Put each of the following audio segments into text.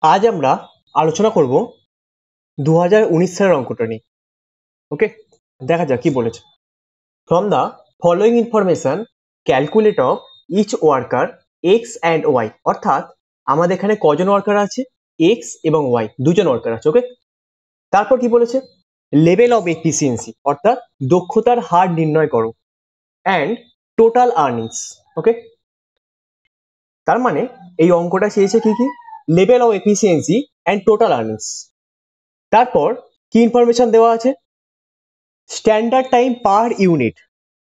আজ আমরা আলোচনা করব 2019 সালের অঙ্কটা নিয়ে। ওকে, দেখা যাক কি বলেছে। From the following information calculate of each worker X and Y, অর্থাৎ আমাদের এখানে কজন ওয়ার্কার আছে, এক্স এবং ওয়াই, দুজন ওয়ার্কার আছে। ওকে, তারপর কি বলেছে, লেভেল অফ এফিসিয়েন্সি অর্থাৎ দক্ষতার হার নির্ণয় করো, অ্যান্ড টোটাল আর্নিংস। ওকে, তার মানে এই অঙ্কটা চেয়েছে কি কি, level of efficiency and total earnings. তারপর কি ইনফরমেশন দেওয়া আছে, স্ট্যান্ডার্ড টাইম পার ইউনিট,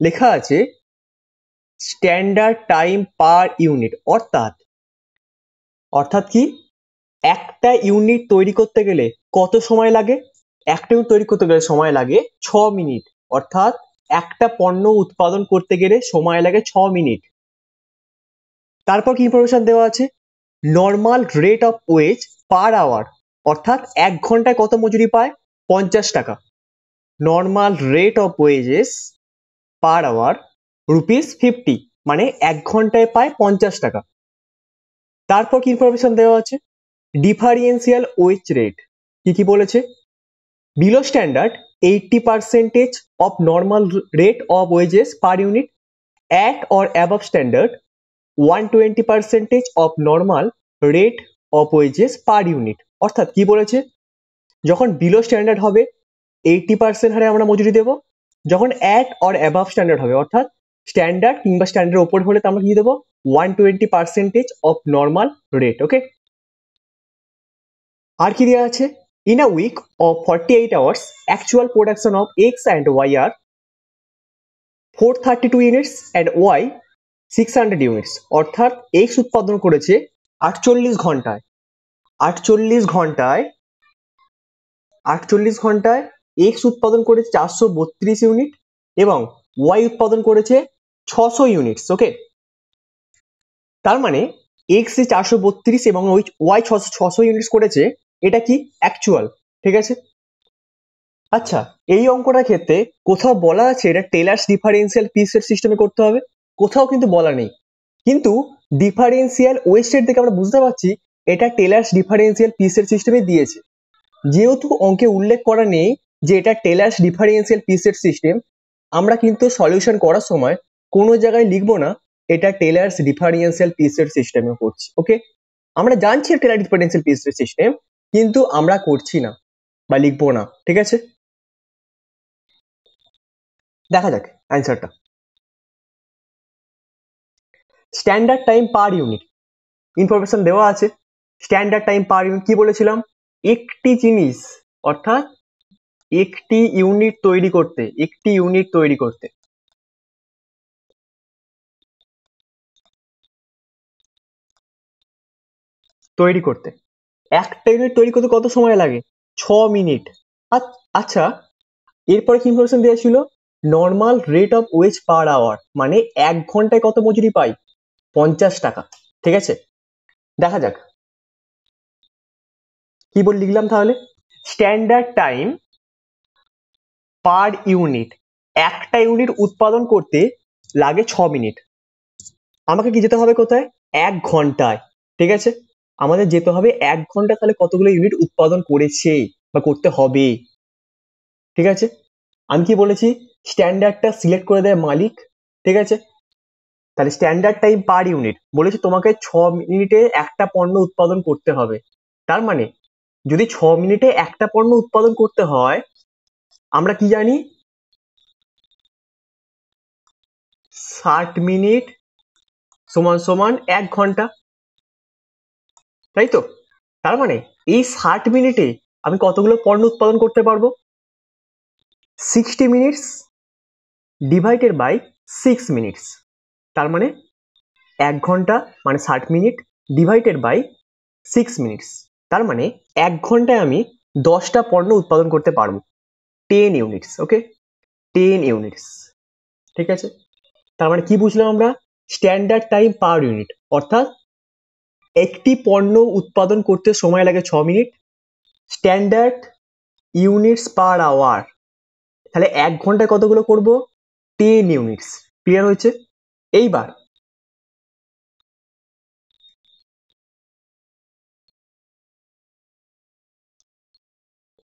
লেখা আছে স্ট্যান্ডার্ড টাইম পার ইউনিট, অর্থাৎ কি, একটা ইউনিট তৈরি করতে গেলে কত সময় লাগে, একটা ইউনিট তৈরি করতে গেলে সময় লাগে 6 মিনিট, অর্থাৎ একটা পণ্য উৎপাদন করতে গেলে সময় লাগে 6 মিনিট। তারপর কি ইনফরমেশন দেওয়া আছে, normal rate of wage per hour, অর্থাৎ 1 ঘন্টায় কত মজুরি পায়, 50 টাকা। Normal rate of wages per hour ₹50, মানে 1 ঘন্টায় পায় 50 টাকা। তারপর কি ইনফরমেশন দেওয়া আছে, ডিফারেন্সিয়াল ওয়েজ রেট, কি বলেছে, below standard 80% of normal rate of wages per unit, at or above standard 120% of normal rate of wages per unit. অর্থাৎ কি বলেছে, যখন বিলো স্ট্যান্ডার্ড হবে 80% হারে আমরা মজুরি দেবো, যখন অ্যাট অর অ্যাবাভ স্ট্যান্ডার্ড হবে অর্থাৎ স্ট্যান্ডার্ড কিংবা স্ট্যান্ডার্ডের ওপর হলে আমরা কি দেবো, 120% অফ নর্মাল রেট। ওকে, আর কি দেওয়া আছে, in a week of 48 hours actual production of X and Y are 432 units and Y 600 units, অর্থাৎ এক্স উৎপাদন করেছে 48 ঘন্টায়, 48 ঘন্টায় এক্স উৎপাদন করেছে 432 ইউনিট এবং ওয়াই উৎপাদন করেছে 600 ইউনিটস। ওকে, তার মানে এক্স 432 এবং ওয়াই 600 ইউনিটস করেছে, এটা কি অ্যাকচুয়াল। ঠিক আছে, আচ্ছা এই অঙ্কটার ক্ষেত্রে কোথাও বলা আছে এটা টেলার্স ডিফারেন্সিয়াল পিস রেট সিস্টেমে করতে হবে, কোথাও কিন্তু বলা নেই, কিন্তু ডিফারেন্সিয়াল ওয়েজ রেট থেকে আমরা বুঝতে পারছি এটা টেলার্স ডিফারেন্সিয়াল পিস রেট সিস্টেমে দিয়েছে। যেহেতু অঙ্কে উল্লেখ করা নেই যে এটা tailors differential piece rate system, আমরা কিন্তু সলিউশন করার সময় কোনো জায়গায় লিখবো না এটা টেলার্স ডিফারেন্সিয়াল পিস রেট সিস্টেমে করছি। ওকে, আমরা জানছি Taylor differential piece rate system, কিন্তু আমরা করছি না বা লিখবো না। ঠিক আছে, দেখা যাক অ্যান্সারটা। Standard time per unit information দেওয়া আছে। স্ট্যান্ডার্ড টাইম পার ইউনিট কি বলেছিলাম, একটি জিনিস অর্থাৎ একটি ইউনিট তৈরি করতে একটা ইউনিট তৈরি করতে কত সময় লাগে, 6 মিনিট। আচ্ছা, এরপরে কি ইনফরমেশন দেওয়া ছিল, normal rate of wage per hour, মানে 1 ঘন্টায় কত মজুরি পাই, 50 টাকা। ঠিক আছে, দেখা যাক কি বলে লিখলাম তাহলে, স্ট্যান্ডার্ড টাইম পার ইউনিট, একটা ইউনিট উৎপাদন করতে লাগে 6 মিনিট, আমাকে কি যেতে হবে কোথায়, 1 ঘন্টায়। ঠিক আছে, আমাদের যেতে হবে 1 ঘন্টা, তাহলে কতগুলো ইউনিট উৎপাদন করেছে বা করতে হবে। ঠিক আছে, আমি কি বলেছি, স্ট্যান্ডার্ডটা সিলেক্ট করে দেয় মালিক। ঠিক আছে, তাহলে স্ট্যান্ডার্ড টাইম পার ইউনিট বলেছে তোমাকে 6 মিনিটে একটা পণ্য উৎপাদন করতে হবে। তার মানে যদি 6 মিনিটে একটা পণ্য উৎপাদন করতে হয়, আমরা কি জানি, 60 মিনিট সমান সমান 1 ঘন্টা, তাই তো। তার মানে এই 60 মিনিটে আমি কতগুলো পণ্য উৎপাদন করতে পারবো, 60 মিনিটস ডিভাইডেড বাই 6 মিনিটস, তার মানে 1 ঘন্টা মানে 60 মিনিট ডিভাইডেড বাই 6 মিনিটস, তার মানে 1 ঘন্টায় আমি 10টা পণ্য উৎপাদন করতে পারবো, 10 ইউনিটস। ওকে, 10 ইউনিটস। ঠিক আছে, তার মানে কি বুঝলাম আমরা, স্ট্যান্ডার্ড টাইম পার ইউনিট অর্থাৎ একটি পণ্য উৎপাদন করতে সময় লাগে 6 minute, standard units per hour, তাহলে 1 ঘন্টায় কতগুলো করব, 10 ইউনিটস। ক্লিয়ার হয়েছে। এইবার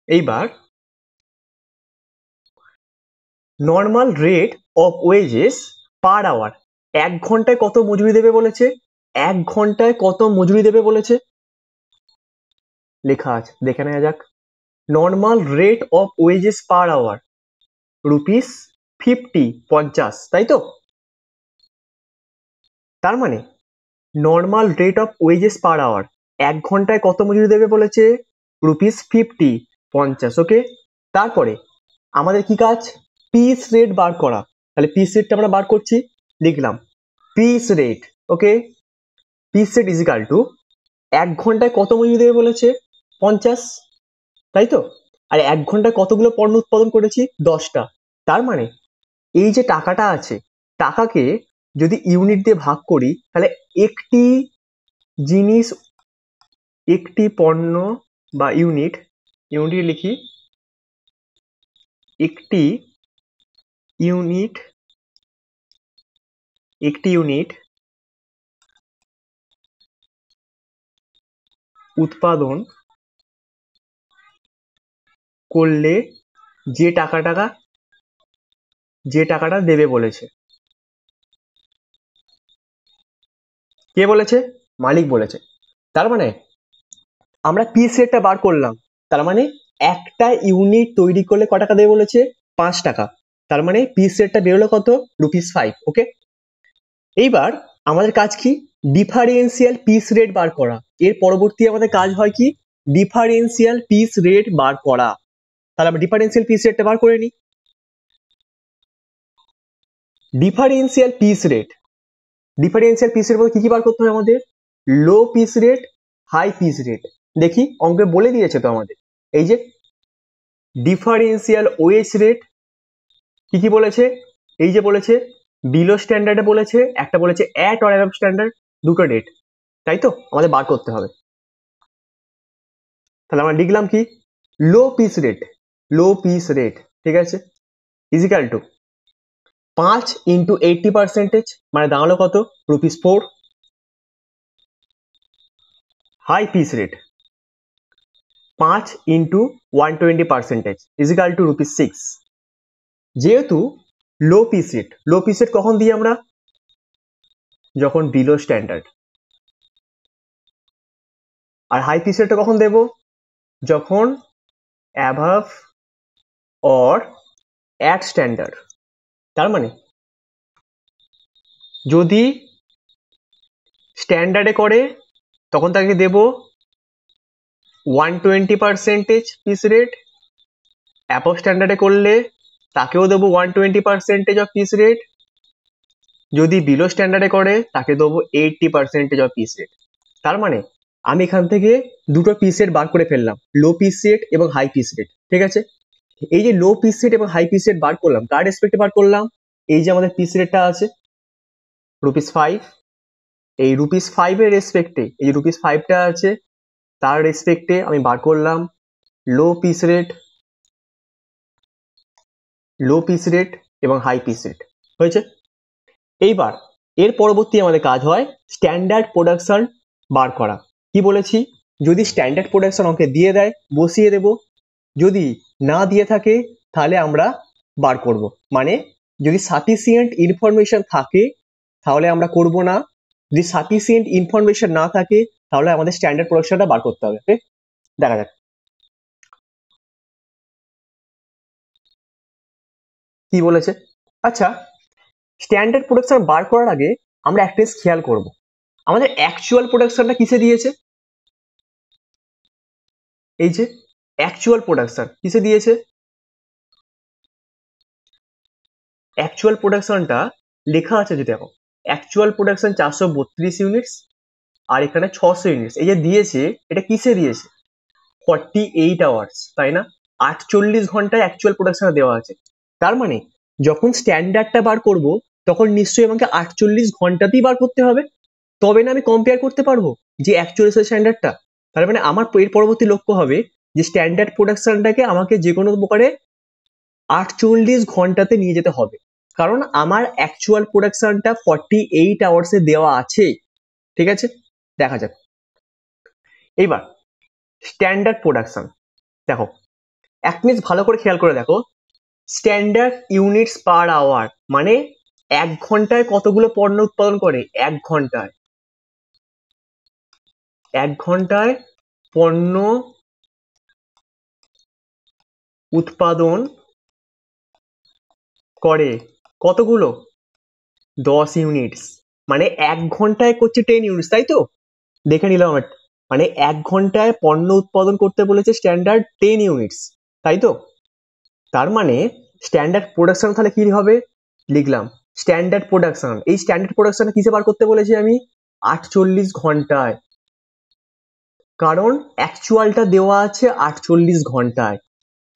এইবার normal rate of wages per hour, 1 ঘন্টায় কত মজুরি দেবে বলেছে, 1 ঘন্টায় কত মজুরি দেবে বলেছে, লেখা আছে, দেখে নেওয়া যাক। Normal rate of wages per hour ₹50, 50, তাই তো? তার মানে normal rate of wages per hour 1 ঘন্টায় কত মজুরি দেবে বলেছে, ₹50, 50, ওকে। তারপরে আমাদের কি কাজ, পিস রেট বার করা। তাহলে পিস রেটটা আমরা বার করছি, লিখলাম piece rate, okay. Piece rate is equal two 1 ঘন্টায় কত মজুরি দেবে বলেছে, 50, তাই তো? আর 1 ঘন্টায় কতগুলো পণ্য উৎপাদন করেছি, 10টা। তার মানে এই যে টাকাটা আছে, টাকাকে যদি ইউনিট দিয়ে ভাগ করি, তাহলে একটি জিনিস, একটি পণ্য বা ইউনিট, ইউনিট লিখি, একটি ইউনিট, একটি ইউনিট উৎপাদন করলে যে টাকাটা দেবে বলেছে, কে বলেছে, মালিক বলেছে। তার মানে আমরা পিস রেটটা বার করলাম, তার মানে একটা ইউনিট তৈরি করলে ক টাকা দেবে বলেছে, 5 টাকা। তার মানে পিস রেটটা বেরোলো কত, ₹5, ওকে। এইবার আমাদের কাজ কি, ডিফারেন্সিয়াল পিস রেট বার করা। এর পরবর্তী আমাদের কাজ হয় কি, ডিফারেন্সিয়াল পিস রেট বার করা। তাহলে আমরা ডিফারেন্সিয়াল পিস রেটটা বার করে নিই। Differential piece rate, differential piece rate বলতে কি কি বার করতে হবে আমাদের, low piece rate, high piece rate. দেখি অঙ্কে বলে দিয়েছে তো আমাদের, এই যে ডিফারেন্সিয়াল ওয়েজ রেট, কি কি বলেছে, এই যে বলেছে বিলো স্ট্যান্ডার্ডে বলেছে, একটা বলেছে অ্যাট অর অ্যাবভ স্ট্যান্ডার্ড, দুটো রেট, তাই তো আমাদের বার করতে হবে। তাহলে আমরা লিখলাম কি, লো piece rate, low piece rate, ঠিক আছে, ইজিক্যাল টু 5 × 80%, মানে দাঁড়ালো কত, ₹4। High piece rate 5 × 120% is equal to ₹6। যেহেতু low piece rate, low piece rate কখন দিই আমরা, যখন বিলো স্ট্যান্ডার্ড। আর হাই পিস রেটটা কখন দেব, যখন অ্যাভাভ অর অ্যাট স্ট্যান্ডার্ড। তার মানে যদি স্ট্যান্ডার্ডে করে তখন তাকে দেব 120% পিস রেট, অ্যাবভ স্ট্যান্ডার্ডে করলে তাকেও দেবো 120% অফ পিস রেট, যদি বিলো স্ট্যান্ডার্ডে করে তাকে দেবো 80% অফ পিস রেট। তার মানে আমি এখান থেকে দুটো পিস রেট বার করে ফেললাম, লো পিস রেট এবং হাই পিস রেট, ঠিক আছে। এই যে লো পিস রেট এবং হাই পিস রেট বার করলাম, কার রেসপেক্টে বার করলাম, এই যে আমাদের পিস রেটটা আছে ₹5, এই ₹5 এর রেসপেক্টে, এই যে ₹5টা আছে তার রেসপেক্টে আমি বার করলাম লো piece rate, low piece rate এবং হাই পিস রেট, হয়েছে। এইবার এর পরবর্তী আমাদের কাজ হয় স্ট্যান্ডার্ড প্রোডাকশন বার করা। কি বলেছি, যদি স্ট্যান্ডার্ড প্রোডাকশন আমাকে দিয়ে দেয় বসিয়ে দেব, যদি না দিয়ে থাকে তাহলে আমরা বার করব। মানে যদি সাফিসিয়েন্ট ইনফরমেশন থাকে তাহলে আমরা করব না, যদি সাফিসিয়েন্ট ইনফরমেশন না থাকে তাহলে আমাদের স্ট্যান্ডার্ড প্রোডাকশনটা বার করতে হবে, ওকে। দেখা যাক কি বলেছে। আচ্ছা, স্ট্যান্ডার্ড প্রোডাকশন বার করার আগে আমরা একটা জিনিস খেয়াল করব, আমাদের অ্যাকচুয়াল প্রোডাকশনটা কিসে দিয়েছে, এই যে অ্যাকচুয়াল প্রোডাকশন কিসে দিয়েছে, অ্যাকচুয়াল প্রোডাকশনটা লেখা আছে, যে দেখো অ্যাকচুয়াল প্রোডাকশন 432 ইউনিটস, আর এখানে 600 ইউনিটস, এই যে দিয়েছে এটা কিসে দিয়েছে, 48 আওয়ার্স, তাই না, 48 ঘন্টায় অ্যাকচুয়াল প্রোডাকশন দেওয়া আছে। তার মানে যখন স্ট্যান্ডার্ডটা বার করব তখন নিশ্চয়ই আমাকে 48 ঘন্টাতেই বার করতে হবে, তবে না আমি কম্পেয়ার করতে পারবো যে অ্যাকচুয়াল স্ট্যান্ডার্ডটা। তার মানে আমার এর পরবর্তী লক্ষ্য হবে যে স্ট্যান্ডার্ড প্রোডাকশনটাকে আমাকে যে কোনো প্রকারে 48 ঘন্টাতে নিয়ে যেতে হবে, কারণ আমার অ্যাকচুয়াল প্রোডাকশনটা 48 আওয়ার্সে দেওয়া আছে, ঠিক আছে। দেখা যাক এইবার স্ট্যান্ডার্ড প্রোডাকশন, দেখো এক মিনিট ভালো করে খেয়াল করে দেখো, স্ট্যান্ডার্ড ইউনিটস পার আওয়ার মানে 1 ঘন্টায় কতগুলো পণ্য উৎপাদন করে? 1 ঘন্টায়, 1 ঘন্টায় পণ্য উৎপাদন করে কতগুলো? 10 ইউনিটস। মানে 1 ঘন্টায় করছে 10 ইউনিটস, তাই তো? দেখে নিলাম মানে 1 ঘন্টায় পণ্য উৎপাদন করতে বলেছে স্ট্যান্ডার্ড 10 ইউনিটস, তাই তো? তার মানে স্ট্যান্ডার্ড প্রোডাকশন তাহলে কি হবে? লিখলাম স্ট্যান্ডার্ড প্রোডাকশন। এই স্ট্যান্ডার্ড প্রোডাকশন কিসে বার করতে বলেছি আমি? 48 ঘন্টায়। কারণ অ্যাকচুয়ালটা দেওয়া আছে 48 ঘন্টায়,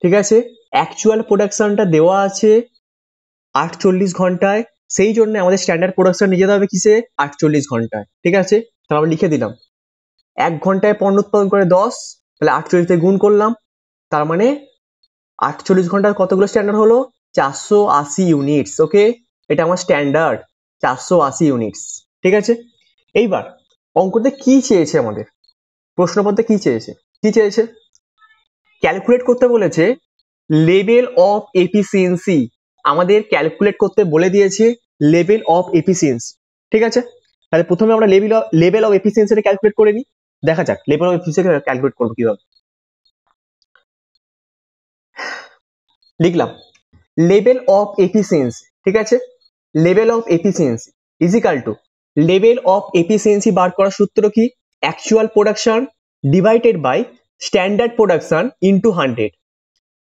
ঠিক আছে? অ্যাকচুয়াল প্রোডাকশনটা দেওয়া আছে 48 ঘন্টায়, সেই জন্য আমাদের স্ট্যান্ডার্ড প্রোডাকশন নিয়ে যেতে হবে কিসে? 48 ঘন্টায়, ঠিক আছে? তাহলে আমরা লিখে দিলাম 1 ঘন্টায় পণ্য উৎপাদন করে 10, তাহলে 48 দিয়ে গুণ করলাম, তার মানে 48 ঘন্টায় কতগুলো স্ট্যান্ডার্ড হলো? 480 ইউনিটস। ওকে, এটা আমার স্ট্যান্ডার্ড 480 ইউনিটস, ঠিক আছে? এইবার অঙ্কতে কি চেয়েছে আমাদের? প্রশ্নপত্রে কি চেয়েছে? কি চেয়েছে? ক্যালকুলেট করতে বলেছে লেভেল অফ এফিসিয়েন্সি। আমাদের ক্যালকুলেট করতে বলে দিয়েছে লেভেল অফ এফিসিয়েন্সি, ঠিক আছে? তাহলে প্রথমে আমরা লেভেল অফ এফিসিয়েন্সিটা ক্যালকুলেট করে নিই। দেখা যাক লেভেল অফ এফিসিয়েন্সি ক্যালকুলেট করবো কিভাবে। লিখলাম লেভেল অফ এফিসিয়েন্সি, ঠিক আছে? Level of efficiency is equal to level of efficiency বার করার সূত্র কি? Actual production divided by standard production into 100।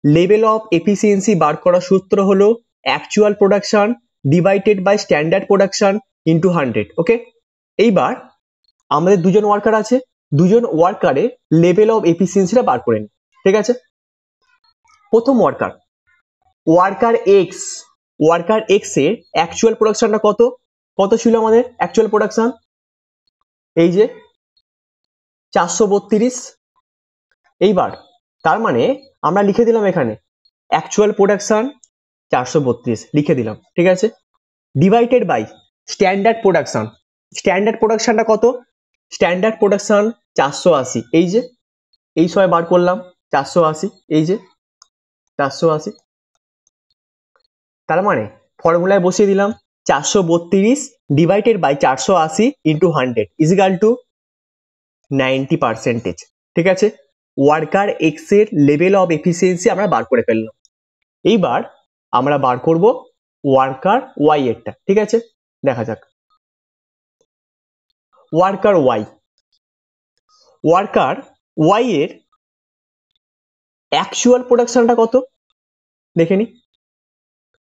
Level of efficiency বার করার সূত্র হলো actual production divided by standard production into 100। Okay, এইবার আমাদের দুজন ওয়ার্কার আছে, দুজন ওয়ার্কারে লেভেল অফ এফিসিয়েন্সিটা বার করে নিই, ঠিক আছে? প্রথম ওয়ার্কার, ওয়ার্কার এক্স এর অ্যাকচুয়াল প্রোডাকশনটা কত? কত ছিল আমাদের অ্যাকচুয়াল প্রোডাকশন? এই যে 432। এইবার তার মানে আমরা লিখে দিলাম এখানে অ্যাকচুয়াল প্রোডাকশন 432 লিখে দিলাম, ঠিক আছে? Divided by standard production. Standard প্রোডাকশনটা কত? Standard production 480। এই যে এই সময় বার করলাম 480, এই যে 480। তার মানে ফর্মুলায় বসিয়ে দিলাম 432 divided by 480 into 100 is equal to 90%, ঠিক আছে? ওয়ার্কার এক্স এর লেভেল অফ এফিসিয়েন্সি আমরা বার করে ফেললাম। এইবার আমরা বার করব ওয়ার্কার ওয়াই এরটা, ঠিক আছে? দেখা যাক ওয়ার্কার ওয়াই এর অ্যাকচুয়াল প্রোডাকশনটা কত দেখে নি।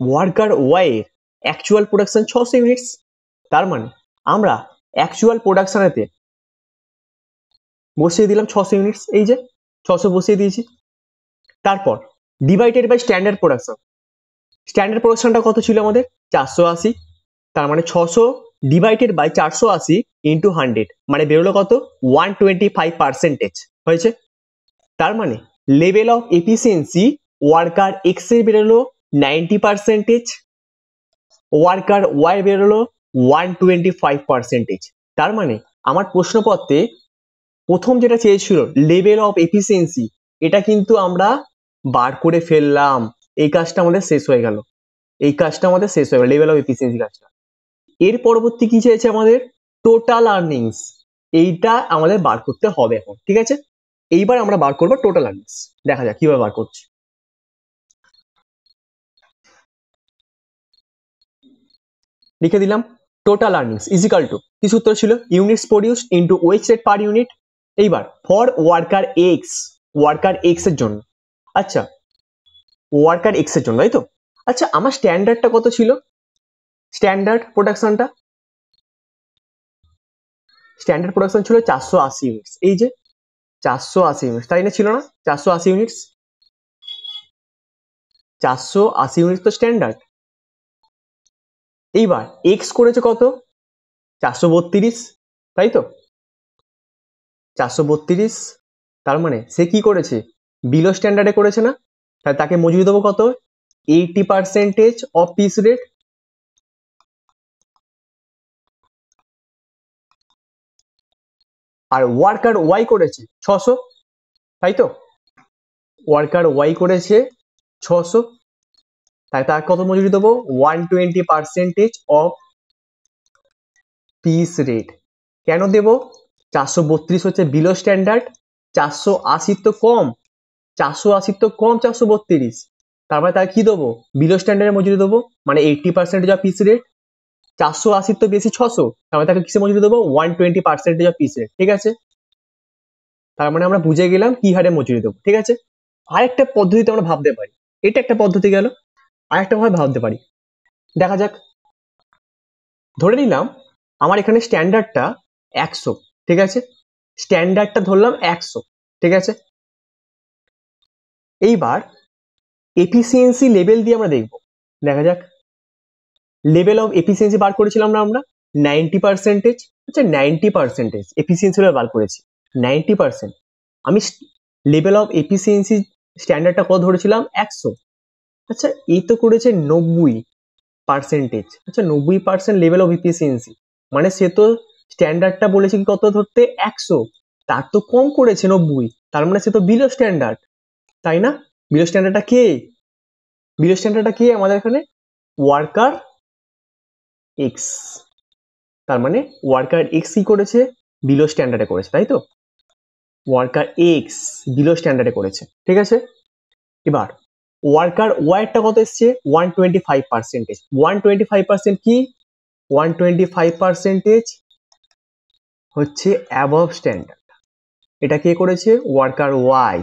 ওয়ার্কার ওয়াই এর অ্যাকচুয়াল প্রোডাকশন 600 ইউনিটস। তার মানে আমরা অ্যাকচুয়াল প্রোডাকশনেতে বসিয়ে দিলাম 600 ইউনিটস, এই যে 600 বসিয়ে দিয়েছি। তারপর divided by standard production. Standard প্রোডাকশনটা কত ছিল আমাদের? 480। তার মানে 600 ডিভাইডেড বাই 480 ইন্টু 100 মানে বেরোলো কত? 125% হয়েছে। তার মানে level of efficiency worker X এর বেরোলো 90%, ওয়ার্কার ওয়াই বেরোলো 125%। তার মানে আমার প্রশ্নপত্রে প্রথম যেটা চেয়েছিল লেভেল অফ এফিসিয়েন্সি, এটা কিন্তু আমরা বার করে ফেললাম। এই কাজটা আমাদের শেষ হয়ে গেল, লেভেল অফ এফিসিয়েন্সি কাজটা। এর পরবর্তী কি চেয়েছে আমাদের? Total earnings. এইটা আমাদের বার করতে হবে এখন, ঠিক আছে? এইবার আমরা বার করবো টোটাল আর্নিংস। দেখা যাক কিভাবে বার করছি। লিখে দিলাম total earnings is equal to, কি সূত্র ছিল? Units produced into wage rate per unit. এইবার ফর ওয়ার্কার এক্স এর জন্য, আচ্ছা ওয়ার্কার এক্স এর জন্য, তাই তো? আচ্ছা আমার স্ট্যান্ডার্ডটা কত ছিল? স্ট্যান্ডার্ড প্রোডাকশন ছিল 480 ইউনিটস। এই যে 480 ইউনিটস, তাই না? ছিল না 480 ইউনিটস? 480 ইউনিটস তো স্ট্যান্ডার্ড। এইবার এক্স করেছে কত? 432, তাই তো? 432। তার মানে সে কি করেছে? বিলো স্ট্যান্ডার্ডে করেছে না? তাহলে তাকে মজুরি দেবো কত? 80% অফ পিস রেট। আর ওয়ার্কার ওয়াই করেছে 600, তাই তো? ওয়ার্কার ওয়াই করেছে 600, তাই তার কত মজুরি দেবো? 120% অফ পিস রেট। কেন দেব? 432 হচ্ছে বিলো স্ট্যান্ডার্ড, 480 তো কম, 480 তো কম 432, তারপরে তার কি দেবো? বিলো স্ট্যান্ডার্ডের মজুরি দেবো, মানে 80% অফ পিস রেট। 480 তো বেশি 600, তারপরে তাকে কিসে মজুরি দেবো? 120% অফ পিস রেট। ঠিক আছে, তার মানে আমরা বুঝে গেলাম কি হারে মজুরি দেবো। ঠিক আছে, আরেকটা পদ্ধতিতে আমরা ভাবতে পারি, এটা একটা পদ্ধতি গেল, আরেকটা ভাবে ভাবতে পারি। দেখা যাক, ধরে নিলাম আমার এখানে স্ট্যান্ডার্ডটা 100, ঠিক আছে, স্ট্যান্ডার্ডটা ধরলাম 100, ঠিক আছে। এইবার এফিসিয়েন্সি লেভেল দিয়ে আমরা দেখব। দেখা যাক, লেভেল অফ এফিসিয়েন্সি বার করেছিলাম না আমরা 90%। আচ্ছা 90% এফিসিয়েন্সি বার করেছি 90%। আমি লেভেল অফ এফিসিয়েন্সি স্ট্যান্ডার্ডটা কত ধরেছিলাম? 100। আচ্ছা এই তো করেছে 90%। আচ্ছা 90% লেভেল অফ এফিসিয়েন্সি, মানে সে তো স্ট্যান্ডার্ডটা বলেছে কি কত ধরতে? 100, তার তো কম করেছে 90, তার মানে সে তো বিলো স্ট্যান্ডার্ড, তাই না? বিলো স্ট্যান্ডার্ডটা কে? বিলো স্ট্যান্ডার্ডটা কে আমাদের এখানে? Worker x. তার মানে ওয়ার্কার এক্স কি করেছে? বিলো স্ট্যান্ডার্ডে করেছে, তাই তো? ওয়ার্কার এক্স বিলো স্ট্যান্ডার্ডে করেছে, ঠিক আছে। এবার ওয়ার্কার ওয়াইটা কত এসছে? 125%। 125% কি? 125% হচ্ছে অ্যাবভ স্ট্যান্ডার্ড। এটা কে করেছে? Worker Y.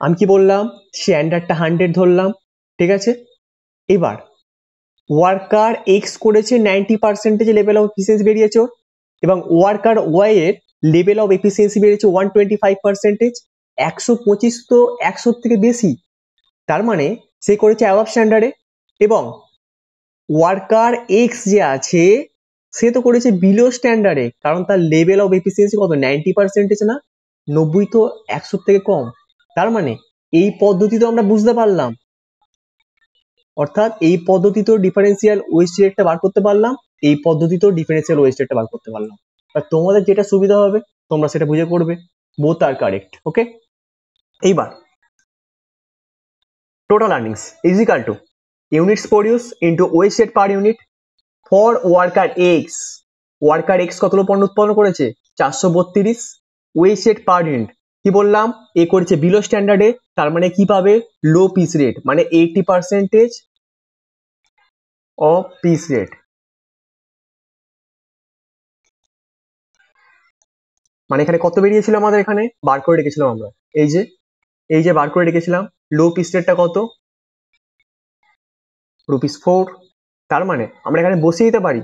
আমি কি বললাম? স্ট্যান্ডার্ডটা 100 ধরলাম, ঠিক আছে। এবার ওয়ার্কার এক্স করেছে 90% লেভেল অফ এফিসিয়েন্সি বেরিয়েছে, এবং ওয়ার্কার ওয়াই এর লেভেল অফ এফিসিয়েন্সি বেরিয়েছে 125%। 125 তো 100 থেকে বেশি, তার মানে সে করেছে অ্যাবভ স্ট্যান্ডার্ডে। এবং ওয়ার্কার এক্স যে আছে সে তো করেছে বিলো স্ট্যান্ডার্ডে, কারণ তার লেভেল অফ এফিসিয়েন্সি কত? 90% না, 90 তো 100 থেকে কম। তার মানে এই পদ্ধতি তো আমরা বুঝতে পারলাম, অর্থাৎ এই পদ্ধতিতেও ডিফারেন্সিয়াল ওয়েস্ট রেটটা বার করতে পারলাম, এই পদ্ধতিতেও ডিফারেন্সিয়াল ওয়েস্ট রেটটা বার করতে পারলাম। আর তোমাদের যেটা সুবিধা হবে তোমরা সেটা বুঝে করবে, বোথ আর কারেক্ট। ওকে, এইবার total earnings is equal two units produce into West rate per unit for worker x. Worker x কতগুলো পণ্য উৎপন্ন করেছে? 432। ওয়েস্ট রেট পার ইউনিট কি বললাম? এ করেছে বিলো স্ট্যান্ডার্ডে, তার মানে কি পাবে? লো পিস রেট, মানে 80% অফ পিস রেট। মানে এখানে কত বেরিয়েছিল আমাদের? এখানে বার করে রেখেছিলাম আমরা, এই যে বার করে রেখেছিলাম লো পিস রেটটা কত? ₹4। তার মানে আমরা এখানে বসিয়ে দিতে পারি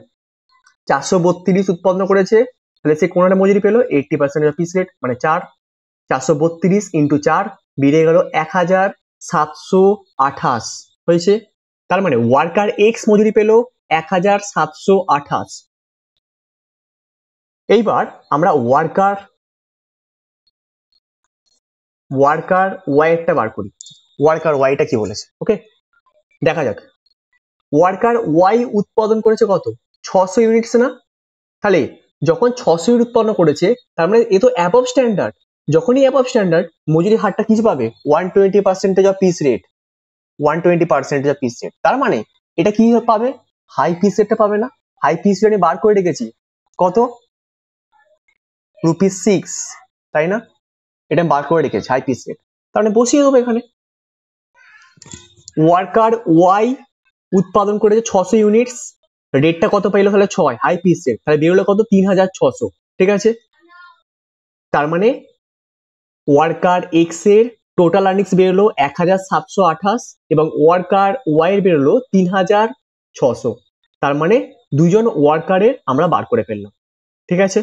432 উৎপন্ন করেছে, তাহলে সে কোনটা মজুরি পেলো? 80% অফ পিস রেট, মানে 4। 432 ইন্টু 4 বেরিয়ে গেল 1728 হয়েছে। তার মানে ওয়ার্কার এক্স মজুরি পেল 1728। এইবার আমরা ওয়ার্কার ওয়াইটা বার করি। ওয়ার্কার ওয়াইটা কি বলেছে? ওকে, দেখা যাক। ওয়ার্কার ওয়াই উৎপাদন করেছে কত? 600 ইউনিটস না? তাহলে যখন 600 ইউনিট উৎপন্ন করেছে, তার মানে এ তো অ্যাবভ স্ট্যান্ডার্ড। যখনই অ্যাবভ স্ট্যান্ডার্ড, মজুরির হারটা কিছু পাবে? 120% of piece rate, 120% of piece rate. তার মানে এটা কি পাবে? হাই পিস রেটটা পাবে না? হাই পিস রেট বার করে রেখেছি কত? ₹6, তাই না? এটা বার করে রেখেছি হাই পিস রেট, তার মানে বসিয়ে দেবো এখানে। ওয়ার্কার ওয়াই উৎপাদন করেছে 600 ইউনিটস, রেটটা কত পাইলো? তাহলে 6, হাই পিস রেট, তাহলে বেরোলো কত? 3600, ঠিক আছে। তার মানে ওয়ার্কার এক্স এর টোটাল আর্নিংস বেরোলো 1728, এবং ওয়ার্কার ওয়াই এর বেরোলো 3600। তার মানে দুজন ওয়ার্কারের আমরা বার করে ফেললাম, ঠিক আছে।